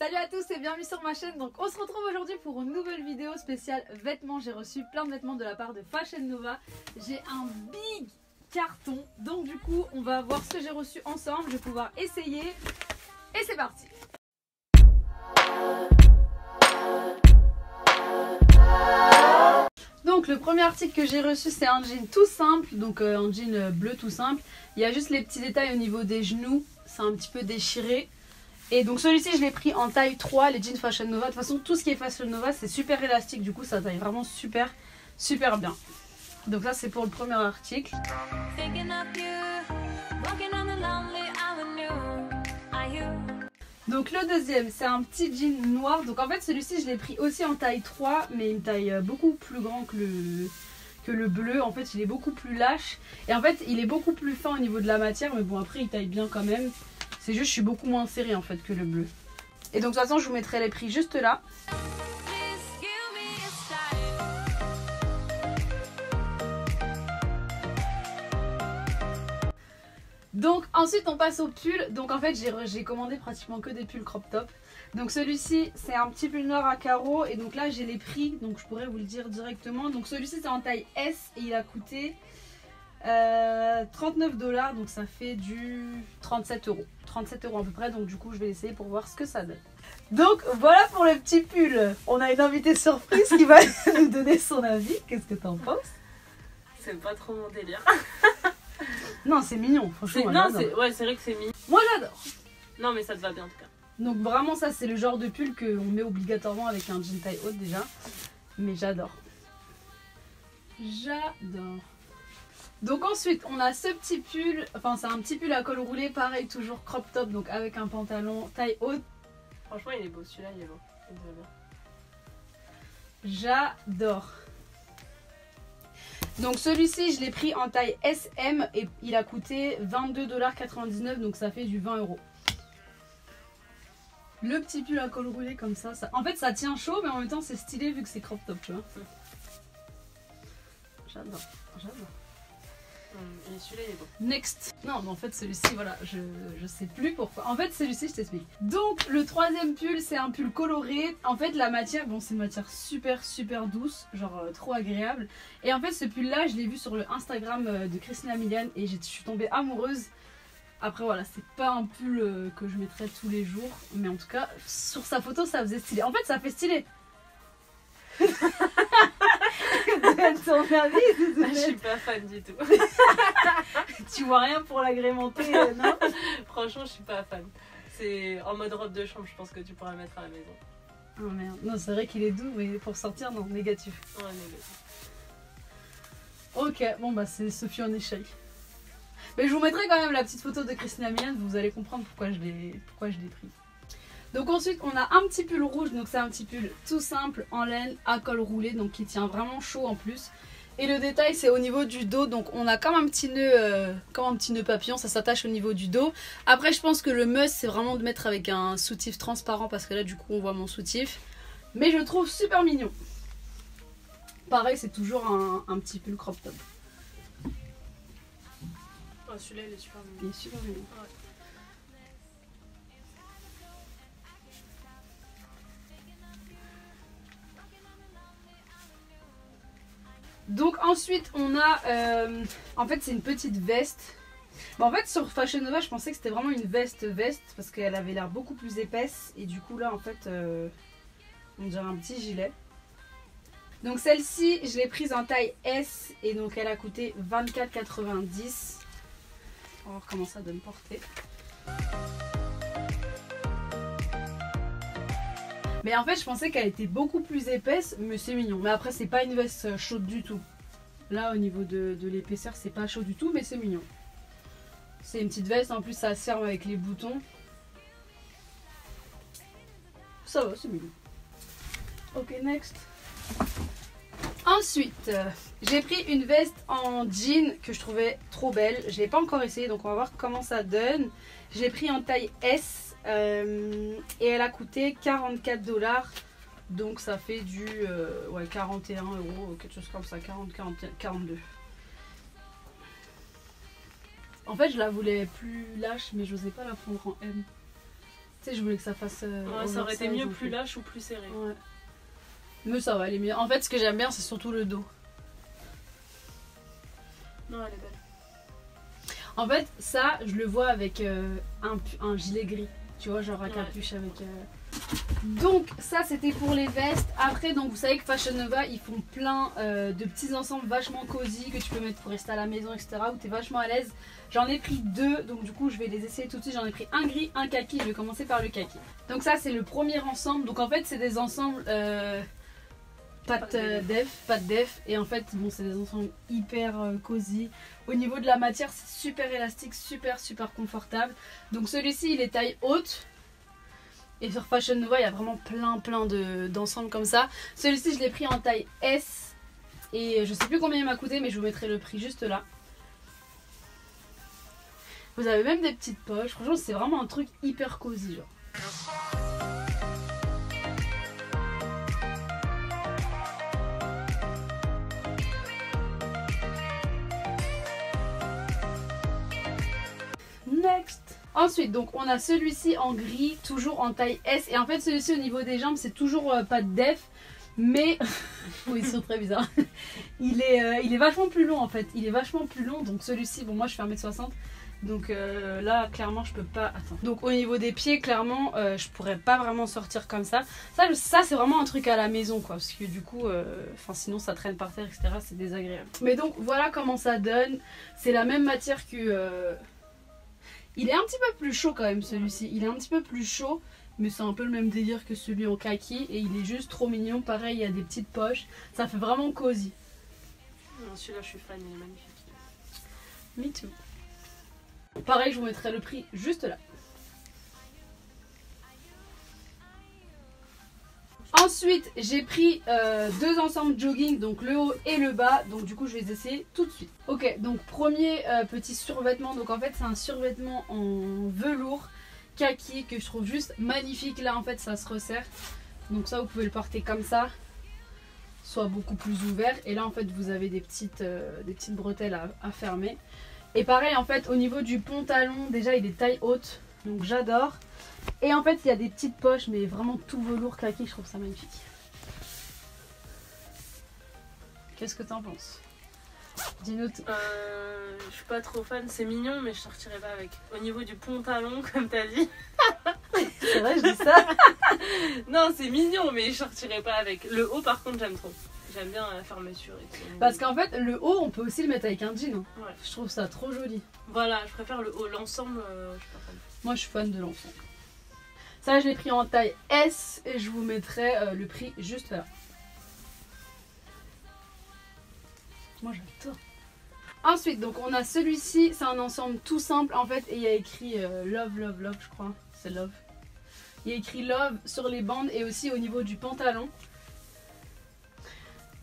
Salut à tous et bienvenue sur ma chaîne. Donc on se retrouve aujourd'hui pour une nouvelle vidéo spéciale vêtements. J'ai reçu plein de vêtements de la part de Fashion Nova. J'ai un big carton. Donc du coup on va voir ce que j'ai reçu ensemble. Je vais pouvoir essayer. Et c'est parti. Donc le premier article que j'ai reçu c'est un jean tout simple. Donc un jean bleu tout simple. Il y a juste les petits détails au niveau des genoux. C'est un petit peu déchiré. Et donc celui-ci je l'ai pris en taille 3, les jeans Fashion Nova. De toute façon tout ce qui est Fashion Nova c'est super élastique, du coup ça taille vraiment super bien. Donc ça c'est pour le premier article. Donc le deuxième c'est un petit jean noir. Donc en fait celui-ci je l'ai pris aussi en taille 3, mais une taille beaucoup plus grand que le bleu. En fait il est beaucoup plus lâche. Et en fait il est beaucoup plus fin au niveau de la matière, mais bon après il taille bien quand même. C'est juste je suis beaucoup moins serrée en fait que le bleu. Et donc de toute façon je vous mettrai les prix juste là. Donc ensuite on passe au pull. Donc en fait j'ai commandé pratiquement que des pulls crop top. Donc celui-ci c'est un petit pull noir à carreaux. Et donc là j'ai les prix, donc je pourrais vous le dire directement. Donc celui-ci c'est en taille S et il a coûté 39 $, donc ça fait du 37 €. 37 € à peu près, donc du coup je vais l'essayer pour voir ce que ça donne. Donc voilà pour le petit pull. On a une invitée surprise qui va nous donner son avis. Qu'est-ce que t'en penses? C'est pas trop mon délire. Non, c'est mignon, franchement. Non, c'est vrai que c'est mignon. Moi j'adore. Non, mais ça te va bien en tout cas. Donc vraiment ça c'est le genre de pull qu'on met obligatoirement avec un jean taille haute déjà. Mais j'adore. J'adore. Donc ensuite on a ce petit pull, enfin c'est un petit pull à col roulé, pareil toujours crop top, donc avec un pantalon taille haute. Franchement il est beau, celui-là il est beau. J'adore. Donc celui-ci je l'ai pris en taille SM et il a coûté 22,99 $, donc ça fait du 20 €. Le petit pull à col roulé comme ça, en fait ça tient chaud mais en même temps c'est stylé vu que c'est crop top, tu vois. J'adore, j'adore. Et celui-là il est beau. Next. Non mais en fait celui-ci voilà, je sais plus pourquoi. En fait celui-ci je t'explique. Donc le troisième pull c'est un pull coloré. En fait la matière, bon c'est une matière super douce, genre trop agréable. Et en fait ce pull là je l'ai vu sur le Instagram de Christina Milian et je suis tombée amoureuse. Après voilà, c'est pas un pull que je mettrais tous les jours, mais en tout cas sur sa photo ça faisait stylé. En fait ça fait stylé. Ton avis, je suis pas fan du tout. Tu vois rien pour l'agrémenter, non? Franchement je suis pas fan. C'est en mode robe de chambre, je pense que tu pourras le mettre à la maison. Oh merde, non c'est vrai qu'il est doux mais pour sortir non, négatif. Ouais, négatif. Ok, bon bah c'est Sophie en échec. Mais je vous mettrai quand même la petite photo de Christina Milian, vous allez comprendre pourquoi je l'ai pris. Donc ensuite on a un petit pull rouge, donc c'est un petit pull tout simple en laine à col roulé, donc qui tient vraiment chaud en plus. Et le détail c'est au niveau du dos, donc on a comme un petit nœud papillon, ça s'attache au niveau du dos. Après je pense que le must c'est vraiment de mettre avec un soutif transparent parce que là du coup on voit mon soutif. Mais je le trouve super mignon. Pareil c'est toujours un petit pull crop top. Oh, celui-là il est super mignon. Il est super mignon. Ouais. Donc ensuite on a, en fait c'est une petite veste. Bon, en fait sur Fashion Nova je pensais que c'était vraiment une veste parce qu'elle avait l'air beaucoup plus épaisse. Et du coup là en fait on dirait un petit gilet. Donc celle-ci je l'ai prise en taille S et donc elle a coûté 24,90 €. On va voir comment ça donne portée. Mais en fait je pensais qu'elle était beaucoup plus épaisse, mais c'est mignon. Mais après c'est pas une veste chaude du tout. Là au niveau de l'épaisseur c'est pas chaud du tout, mais c'est mignon. C'est une petite veste, en plus ça se ferme avec les boutons. Ça va, c'est mignon. Ok, next. Ensuite, j'ai pris une veste en jean que je trouvais trop belle. Je l'ai pas encore essayé, donc on va voir comment ça donne. Je l'ai pris en taille S. Et elle a coûté 44 $, donc ça fait du 41 €, quelque chose comme ça, 42. En fait je la voulais plus lâche mais j'osais pas la prendre en M. Tu sais, je voulais que ça fasse. Ouais, ça aurait été oversize, mieux en plus fait. lâche ou plus serré. Ouais. Mais ça va, elle est mieux. En fait, ce que j'aime bien, c'est surtout le dos. Non, elle est belle. En fait, ça, je le vois avec un gilet gris. Tu vois, genre à Ouais. capuche avec. Donc, ça, c'était pour les vestes. Après, donc, vous savez que Fashion Nova, ils font plein de petits ensembles vachement cosy que tu peux mettre pour rester à la maison, etc. Où tu es vachement à l'aise. J'en ai pris 2, donc du coup, je vais les essayer tout de suite. J'en ai pris un gris, un kaki. Je vais commencer par le kaki. Donc, ça, c'est le premier ensemble. Donc, en fait, c'est des ensembles. Pas de def, et en fait bon, c'est des ensembles hyper cosy. Au niveau de la matière, c'est super élastique, super confortable. Donc celui-ci il est taille haute, et sur Fashion Nova il y a vraiment plein d'ensembles comme ça. Celui-ci je l'ai pris en taille S, et je sais plus combien il m'a coûté, mais je vous mettrai le prix juste là. Vous avez même des petites poches, franchement c'est vraiment un truc hyper cosy genre. Next. Ensuite, donc on a celui-ci en gris, toujours en taille S. Et en fait, celui-ci au niveau des jambes, c'est toujours pas de def. Mais, oui, ils sont très bizarres. Il est vachement plus long en fait. Il est vachement plus long. Donc celui-ci, bon, moi je fais 1m60. Donc là, clairement, je peux pas. Attends. Donc au niveau des pieds, clairement, je pourrais pas vraiment sortir comme ça. Ça c'est vraiment un truc à la maison, quoi. Parce que du coup, sinon ça traîne par terre, etc. C'est désagréable. Mais donc voilà comment ça donne. C'est la même matière que. Il est un petit peu plus chaud quand même celui-ci, il est un petit peu plus chaud, mais c'est un peu le même délire que celui en kaki et il est juste trop mignon. Pareil, il y a des petites poches, ça fait vraiment cosy. Non, celui-là je suis fan, il est magnifique. Me too. Pareil, je vous mettrai le prix juste là. Ensuite, j'ai pris 2 ensembles jogging, donc le haut et le bas. Donc du coup, je vais les essayer tout de suite. Ok, donc premier petit survêtement. Donc en fait, c'est un survêtement en velours kaki que je trouve juste magnifique. Là, en fait, ça se resserre. Donc ça, vous pouvez le porter comme ça, soit beaucoup plus ouvert. Et là, en fait, vous avez des petites bretelles à fermer. Et pareil, en fait, au niveau du pantalon, déjà, il est taille haute. Donc j'adore. Et en fait il y a des petites poches, mais vraiment tout velours kaki, je trouve ça magnifique. Qu'est-ce que t'en penses? Dis-nous tout. Je suis pas trop fan, c'est mignon mais je sortirais pas avec. Au niveau du pantalon, comme t'as dit. C'est vrai, je dis ça. Non, c'est mignon mais je sortirais pas avec. Le haut par contre j'aime trop. J'aime bien la fermeture et tout. Parce qu'en fait le haut on peut aussi le mettre avec un jean. Hein. Ouais. Je trouve ça trop joli. Voilà, je préfère le haut. L'ensemble, je suis pas fan. Moi je suis fan de l'ensemble. Ça je l'ai pris en taille S et je vous mettrai le prix juste là. Moi j'adore. Ensuite donc on a celui-ci, c'est un ensemble tout simple en fait et il y a écrit love je crois, c'est love. Il y a écrit love sur les bandes et aussi au niveau du pantalon.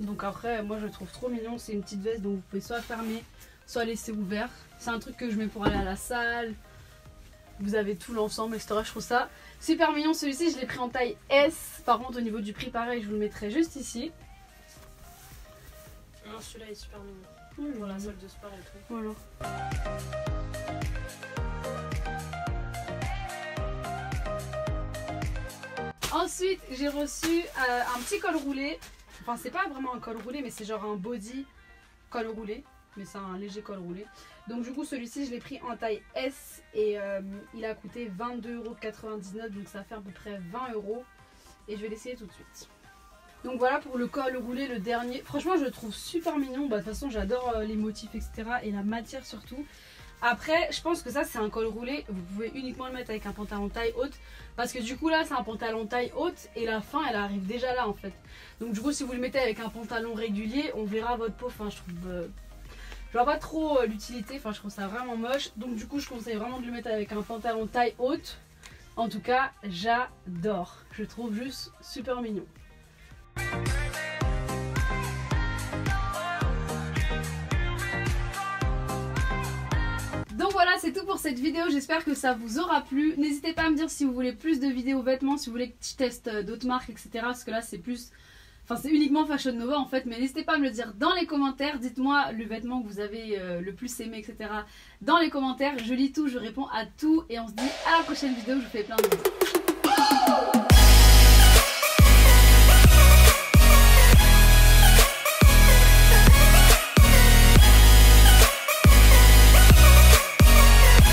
Donc après moi je le trouve trop mignon, c'est une petite veste donc vous pouvez soit fermer soit laisser ouvert. C'est un truc que je mets pour aller à la salle. Vous avez tout l'ensemble, etc. Je trouve ça super mignon. Celui-ci, je l'ai pris en taille S. Par contre, au niveau du prix, pareil, je vous le mettrai juste ici. Non, celui-là est super mignon. Oui, Pour la salle de sport et tout. voilà. Ensuite, j'ai reçu un petit col roulé. Enfin, c'est pas vraiment un col roulé, mais c'est genre un body col roulé. Mais c'est un léger col roulé. Donc du coup celui-ci je l'ai pris en taille S et il a coûté 22,99 €, donc ça fait à peu près 20 € et je vais l'essayer tout de suite. Donc voilà pour le col roulé, le dernier. Franchement je le trouve super mignon, de toute façon j'adore les motifs etc. et la matière surtout. Après je pense que ça c'est un col roulé, vous pouvez uniquement le mettre avec un pantalon taille haute parce que du coup là c'est un pantalon taille haute et la fin elle arrive déjà là en fait. Donc du coup si vous le mettez avec un pantalon régulier on verra votre peau, enfin je trouve... Je vois pas trop l'utilité, enfin je trouve ça vraiment moche. Donc du coup je conseille vraiment de le mettre avec un pantalon taille haute. En tout cas j'adore, je le trouve juste super mignon. Donc voilà, c'est tout pour cette vidéo, j'espère que ça vous aura plu. N'hésitez pas à me dire si vous voulez plus de vidéos vêtements, si vous voulez que je teste d'autres marques, etc. Parce que là c'est plus... Enfin c'est uniquement Fashion Nova en fait, mais n'hésitez pas à me le dire dans les commentaires. Dites-moi le vêtement que vous avez le plus aimé, etc. dans les commentaires. Je lis tout, je réponds à tout et on se dit à la prochaine vidéo, je vous fais plein de bisous. Ciao.